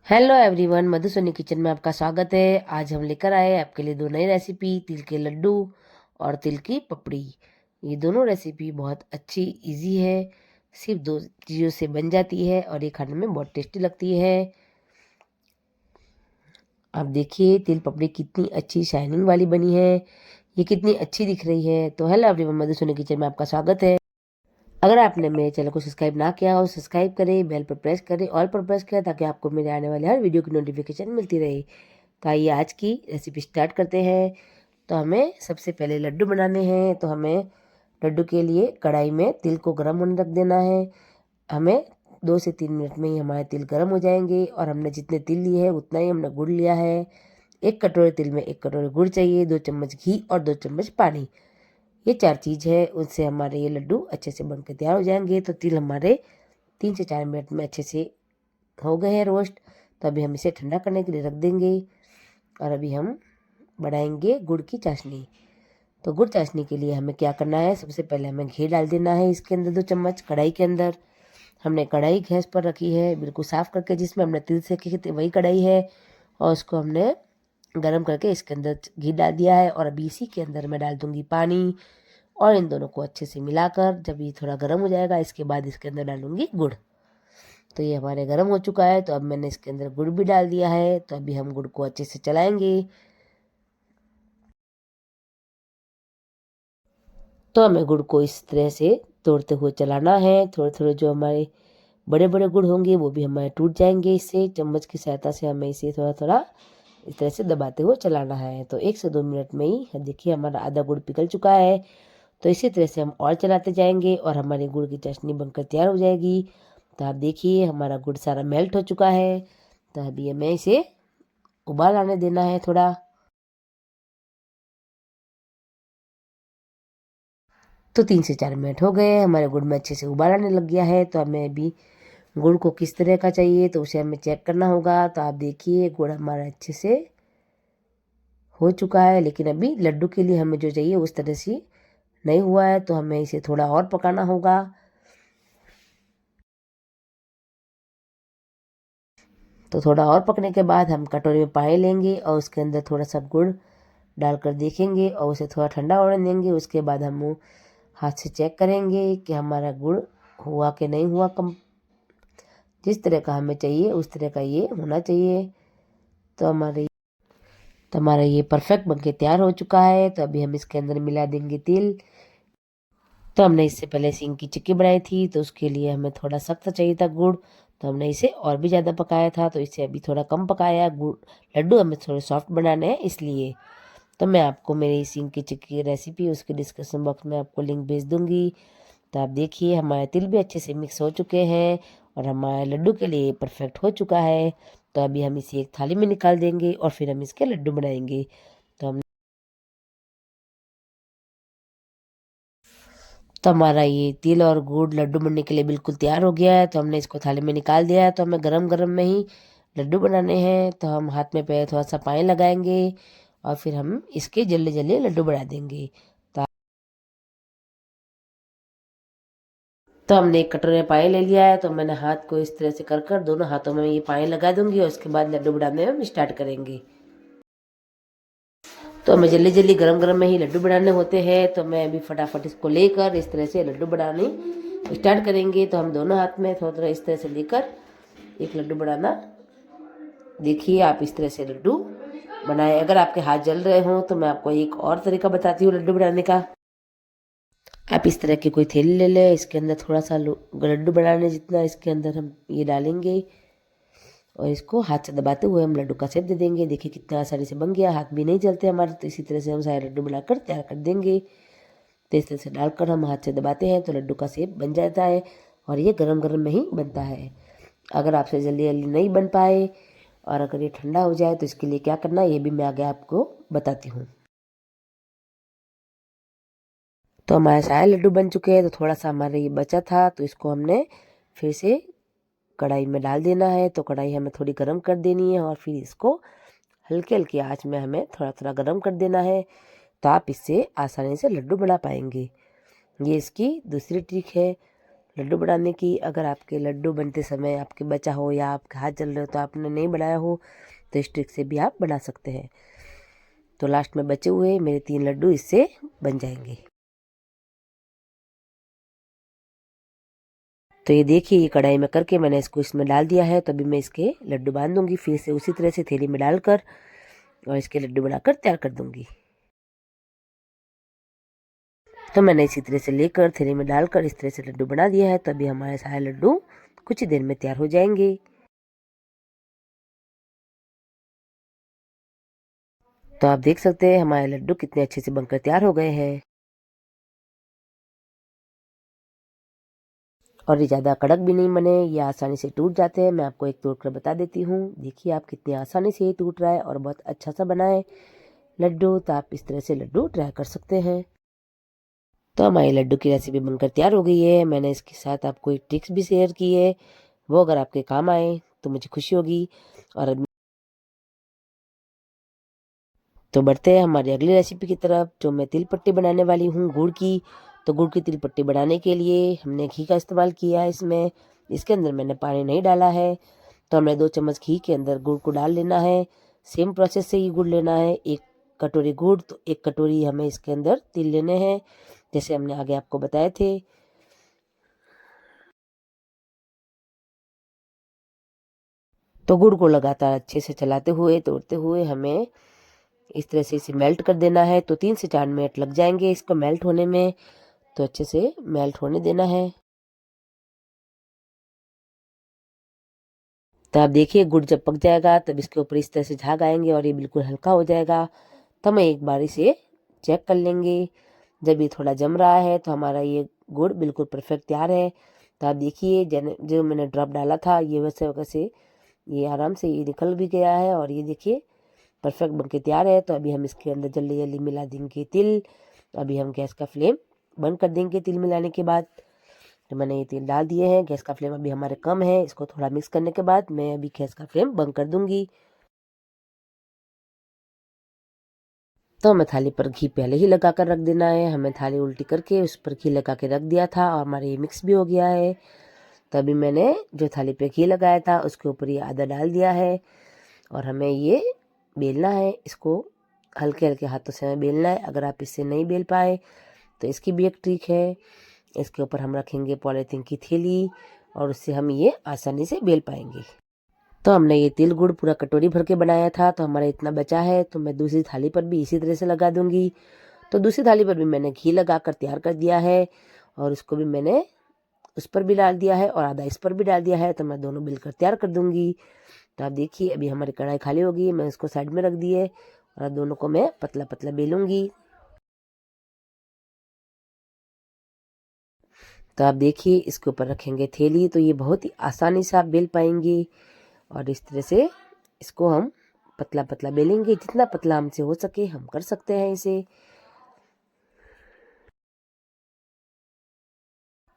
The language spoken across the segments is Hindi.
हेलो एवरीवन, मधुसोनी किचन में आपका स्वागत है। आज हम लेकर आए आपके लिए दो नई रेसिपी, तिल के लड्डू और तिल की पपड़ी। ये दोनों रेसिपी बहुत अच्छी इजी है, सिर्फ दो चीज़ों से बन जाती है और ये खाने में बहुत टेस्टी लगती है। आप देखिए तिल पपड़ी कितनी अच्छी शाइनिंग वाली बनी है, ये कितनी अच्छी दिख रही है। तो हेलो एवरीवन, मधुसोनी किचन में आपका स्वागत है। अगर आपने मेरे चैनल को सब्सक्राइब ना किया हो, सब्सक्राइब करें, बेल पर प्रेस करें, ऑल पर प्रेस करें ताकि आपको मेरे आने वाले हर वीडियो की नोटिफिकेशन मिलती रहे। तो आइए आज की रेसिपी स्टार्ट करते हैं। तो हमें सबसे पहले लड्डू बनाने हैं। तो हमें लड्डू के लिए कढ़ाई में तिल को गर्म होने रख देना है। हमें 2 से 3 मिनट में ही हमारे तिल गर्म हो जाएंगे और हमने जितने तिल लिए हैं उतना ही हमने गुड़ लिया है। 1 कटोरे तिल में 1 कटोरे गुड़ चाहिए, 2 चम्मच घी और 2 चम्मच पानी। ये 4 चीज़ है, उससे हमारे ये लड्डू अच्छे से बनकर तैयार हो जाएंगे। तो तिल हमारे 3 से 4 मिनट में अच्छे से हो गए हैं रोस्ट। तो अभी हम इसे ठंडा करने के लिए रख देंगे और अभी हम बनाएंगे गुड़ की चाशनी। तो गुड़ चाशनी के लिए हमें क्या करना है, सबसे पहले हमें घी डाल देना है इसके अंदर 2 चम्मच कढ़ाई के अंदर। हमने कढ़ाई गैस पर रखी है बिल्कुल साफ़ करके, जिसमें हमने तिल सेके थे वही कढ़ाई है, और उसको हमने गरम करके इसके अंदर घी डाल दिया है। और अभी इसी के अंदर मैं डाल दूँगी पानी और इन दोनों को अच्छे से मिलाकर जब ये थोड़ा गर्म हो जाएगा इसके बाद इसके अंदर डालूंगी गुड़। तो ये हमारे गर्म हो चुका है, तो अब मैंने इसके अंदर गुड़ भी डाल दिया है। तो अभी हम गुड़ को अच्छे से चलाएंगे। तो हमें गुड़ को इस तरह से तोड़ते हुए चलाना है। थोड़े थोड़े जो हमारे बड़े बड़े गुड़ होंगे वो भी हमारे टूट जाएंगे। इससे चम्मच की सहायता से हमें इसे थोड़ा थोड़ा इस तरह से दबाते हुए चलाना है। तो 1 से 2 मिनट में ही देखिए हमारा आधा गुड़ पिघल चुका है। तो इसी तरह से हम और चलाते जाएंगे और हमारी गुड़ की चाशनी बनकर तैयार हो जाएगी। तो आप देखिए हमारा गुड़ सारा मेल्ट हो चुका है। तो अभी हमें इसे उबाल आने देना है थोड़ा। तो 3 से 4 मिनट हो गए, हमारे गुड़ में अच्छे से उबाल आने लग गया है। तो हमें अभी गुड़ को किस तरह का चाहिए तो उसे हमें चेक करना होगा। तो आप देखिए गुड़ हमारा अच्छे से हो चुका है, लेकिन अभी लड्डू के लिए हमें जो चाहिए उस तरह से नहीं हुआ है। तो हमें इसे थोड़ा और पकाना होगा। तो थोड़ा और पकने के बाद हम कटोरी में पानी लेंगे और उसके अंदर थोड़ा सा गुड़ डालकर देखेंगे और उसे थोड़ा ठंडा होने देंगे। उसके बाद हम वो हाथ से चेक करेंगे कि हमारा गुड़ हुआ कि नहीं हुआ। कम जिस तरह का हमें चाहिए उस तरह का ये होना चाहिए। तो हमारा ये परफेक्ट बनके तैयार हो चुका है। तो अभी हम इसके अंदर मिला देंगे तिल। तो हमने इससे पहले सींग की चिक्की बनाई थी, तो उसके लिए हमें थोड़ा सख्त चाहिए था गुड़। तो हमने इसे और भी ज़्यादा पकाया था, तो इसे अभी थोड़ा कम पकाया। गुड़ लड्डू हमें थोड़े सॉफ्ट बनाने हैं इसलिए। तो मैं आपको मेरी सींग की चिक्की की रेसिपी उसके डिस्क्रिप्शन बॉक्स में आपको लिंक भेज दूँगी। तो आप देखिए हमारे तिल भी अच्छे से मिक्स हो चुके हैं और हमारे लड्डू के लिए परफेक्ट हो चुका है। तो अभी हम इसे एक थाली में निकाल देंगे और फिर हम इसके लड्डू बनाएंगे। तो हम तो हमारा ये तिल और गुड़ लड्डू बनने के लिए बिल्कुल तैयार हो गया है। तो हमने इसको थाली में निकाल दिया है। तो हमें गरम गरम में ही लड्डू बनाने हैं। तो हम हाथ में पहले थोड़ा सा पानी लगाएंगे और फिर हम इसके जल्दी जल्दी लड्डू बना देंगे। तो तो हमने एक कटोरे में पानी ले लिया है। तो मैंने हाथ को इस तरह से कर कर दोनों हाथों में ये पानी लगा दूंगी और उसके बाद लड्डू बनाने में हम स्टार्ट करेंगे। तो हमें जल्दी जल्दी गरम गरम में ही लड्डू बनाने होते हैं। तो मैं अभी फटाफट इसको लेकर इस तरह से लड्डू बनाने स्टार्ट करेंगे। तो हम दोनों हाथ में थोड़ा थोड़ा इस तरह से लेकर एक लड्डू बनाना, देखिए आप इस तरह से लड्डू बनाए। अगर आपके हाथ जल रहे हों तो मैं आपको एक और तरीका बताती हूँ लड्डू बनाने का। आप इस तरह की कोई थैली ले लें, इसके अंदर थोड़ा सा लड्डू बनाने जितना इसके अंदर हम ये डालेंगे और इसको हाथ से दबाते हुए हम लड्डू का शेप दे देंगे। देखिए कितना आसानी से बन गया, हाथ भी नहीं चलते हमारे। तो इसी तरह से हम सारे लड्डू बनाकर तैयार कर देंगे। तो इस तरह से डालकर हम हाथ से दबाते हैं तो लड्डू का शेप बन जाता है और ये गरम गरम में ही बनता है। अगर आपसे जल्दी जल्दी नहीं बन पाए और अगर ये ठंडा हो जाए तो इसके लिए क्या करना है ये भी मैं आगे आपको बताती हूँ। तो हमारे सारे लड्डू बन चुके हैं। तो थोड़ा सा हमारे ये बचा था तो इसको हमने फिर से कढ़ाई में डाल देना है। तो कढ़ाई हमें थोड़ी गर्म कर देनी है और फिर इसको हल्के हल्की आंच में हमें थोड़ा थोड़ा गर्म कर देना है। तो आप इससे आसानी से लड्डू बना पाएंगे। ये इसकी दूसरी ट्रिक है। लड्डू बनाने की। अगर आपके लड्डू बनते समय आपके बचा हो या आपके हाथ जल रहे हो तो आपने नहीं बनाया हो तो इस ट्रिक से भी आप बना सकते हैं। तो लास्ट में बचे हुए मेरे 3 लड्डू इससे बन जाएंगे। तो ये देखिए, ये कढ़ाई में करके मैंने इसको इसमें डाल दिया है। तो अभी मैं इसके लड्डू बांध दूंगी, फिर से उसी तरह से थैली में डालकर और इसके लड्डू बनाकर तैयार कर दूंगी। तो मैंने इसी तरह से लेकर थैली में डालकर इस तरह से लड्डू बना दिया है। तो अभी हमारे सारे लड्डू कुछ ही देर में तैयार हो जाएंगे। तो आप देख सकते हैं हमारे लड्डू कितने अच्छे से बनकर तैयार हो गए हैं और ये ज़्यादा कड़क भी नहीं बने, ये आसानी से टूट जाते हैं। मैं आपको एक तोड़ कर बता देती हूँ। देखिए आप कितनी आसानी से ये टूट रहा है और बहुत अच्छा सा बना है लड्डू। तो आप इस तरह से लड्डू ट्राई कर सकते हैं। तो हमारी लड्डू की रेसिपी बनकर तैयार हो गई है। मैंने इसके साथ आपको एक ट्रिक्स भी शेयर की है, वो अगर आपके काम आए तो मुझे खुशी होगी। और तो बढ़ते हैं हमारी अगली रेसिपी की तरफ, जो मैं तिल पट्टी बनाने वाली हूँ गुड़ की। तो गुड़ की तिल पट्टी बनाने के लिए हमने घी का इस्तेमाल किया है इसमें। इसके अंदर मैंने पानी नहीं डाला है। तो हमने 2 चम्मच घी के अंदर गुड़ को डाल लेना है। सेम प्रोसेस से ही गुड़ लेना है। 1 कटोरी गुड़ तो 1 कटोरी हमें इसके अंदर तिल लेने हैं, जैसे हमने आगे आपको बताए थे। तो गुड़ को लगातार अच्छे से चलाते हुए तोड़ते हुए हमें इस तरह से इसे मेल्ट कर देना है। तो 3 से 4 मिनट लग जाएंगे इसको मेल्ट होने में। तो अच्छे से मेल्ट होने देना है। तो आप देखिए गुड़ जब पक जाएगा तब इसके ऊपर इस तरह से झाग आएंगे और ये बिल्कुल हल्का हो जाएगा। तो हम एक बार इसे चेक कर लेंगे। जब ये थोड़ा जम रहा है तो हमारा ये गुड़ बिल्कुल परफेक्ट तैयार है। तो आप देखिए जो मैंने ड्रॉप डाला था ये वैसे वैसे ये आराम से ये निकल भी गया है और ये देखिए परफेक्ट बनके तैयार है। तो अभी हम इसके अंदर जल्दी जल्दी मिला देंगे तिल। अभी हम गैस का फ्लेम बंद कर देंगे तिल मिलाने के बाद। तो मैंने ये तिल डाल दिए हैं। गैस का फ्लेम अभी हमारे कम है। इसको थोड़ा मिक्स करने के बाद मैं अभी गैस का फ्लेम बंद कर दूंगी। तो हमें थाली पर घी पहले ही लगा कर रख देना है। हमें थाली उल्टी करके उस पर घी लगा के रख दिया था और हमारे ये मिक्स भी हो गया है। तभी मैंने जो थाली पे घी लगाया था उसके ऊपर ये आधा डाल दिया है और हमें ये बेलना है। इसको हल्के हल्के हाथों से हमें बेलना है। अगर आप इससे नहीं बेल पाए तो इसकी भी एक ट्रिक है। इसके ऊपर हम रखेंगे पॉलीथीन की थैली और उससे हम ये आसानी से बेल पाएंगे। तो हमने ये तिल गुड़ पूरा कटोरी भर के बनाया था तो हमारा इतना बचा है। तो मैं दूसरी थाली पर भी इसी तरह से लगा दूंगी। तो दूसरी थाली पर भी मैंने घी लगा कर तैयार कर दिया है और उसको भी मैंने उस पर भी डाल दिया है और आधा इस पर भी डाल दिया है। तो मैं दोनों मिलकर तैयार कर दूंगी। तो आप देखिए अभी हमारी कढ़ाई खाली होगी। मैं इसको साइड में रख दिए और दोनों को मैं पतला पतला बेलूंगी। तो आप देखिए इसके ऊपर रखेंगे थैली तो ये बहुत ही आसानी से आप बेल पाएंगे। और इस तरह से इसको हम पतला पतला बेलेंगे। जितना पतला हमसे हो सके हम कर सकते हैं इसे।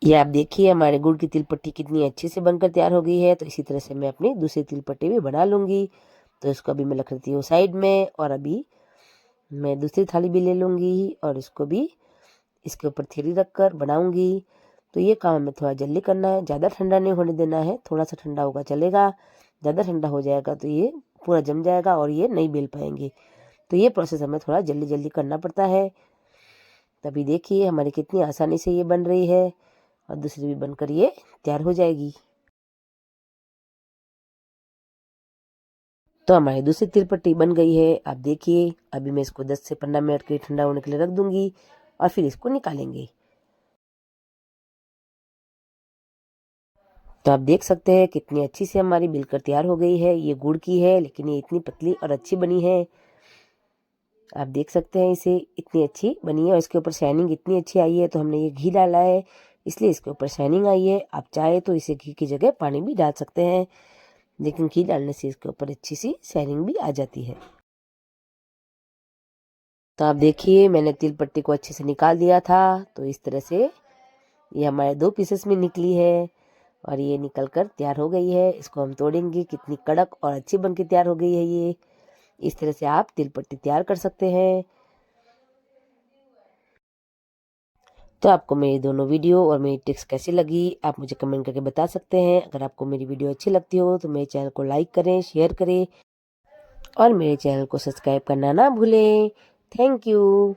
ये आप देखिए हमारे गुड़ की तिल पट्टी कितनी अच्छे से बनकर तैयार हो गई है। तो इसी तरह से मैं अपनी दूसरी तिल पट्टी भी बना लूँगी। तो इसको अभी मैं रख लेती हूँ साइड में और अभी मैं दूसरी थाली भी ले लूँगी और इसको भी इसके ऊपर थैली रख कर बनाऊँगी। तो ये काम हमें थोड़ा जल्दी करना है, ज़्यादा ठंडा नहीं होने देना है। थोड़ा सा ठंडा होगा चलेगा, ज़्यादा ठंडा हो जाएगा तो ये पूरा जम जाएगा और ये नहीं बेल पाएंगे। तो ये प्रोसेस हमें थोड़ा जल्दी जल्दी करना पड़ता है। तभी देखिए हमारी कितनी आसानी से ये बन रही है और दूसरी भी बनकर ये तैयार हो जाएगी। तो हमारी दूसरी तिल पट्टी बन गई है। आप देखिए अभी मैं इसको 10 से 15 मिनट के लिए ठंडा होने के लिए रख दूंगी और फिर इसको निकालेंगे। तो आप देख सकते हैं कितनी अच्छी से हमारी मिलकर तैयार हो गई है। ये गुड़ की है लेकिन ये इतनी पतली और अच्छी बनी है। आप देख सकते हैं इसे इतनी अच्छी बनी है और इसके ऊपर शाइनिंग इतनी अच्छी आई है। तो हमने ये घी डाला है इसलिए इसके ऊपर शाइनिंग आई है। आप चाहे तो इसे घी की जगह पानी भी डाल सकते हैं, लेकिन घी डालने से इसके ऊपर अच्छी सी शाइनिंग भी आ जाती है। तो आप देखिए मैंने तिल पट्टी को अच्छे से निकाल दिया था। तो इस तरह से ये हमारे 2 पीसेस में निकली है और ये निकल कर तैयार हो गई है। इसको हम तोड़ेंगे। कितनी कड़क और अच्छी बन के तैयार हो गई है ये। इस तरह से आप तिल पट्टी तैयार कर सकते हैं। तो आपको मेरी दोनों वीडियो और मेरी टिप्स कैसी लगी आप मुझे कमेंट करके बता सकते हैं। अगर आपको मेरी वीडियो अच्छी लगती हो तो मेरे चैनल को लाइक करें, शेयर करें और मेरे चैनल को सब्सक्राइब करना ना भूलें। Thank you.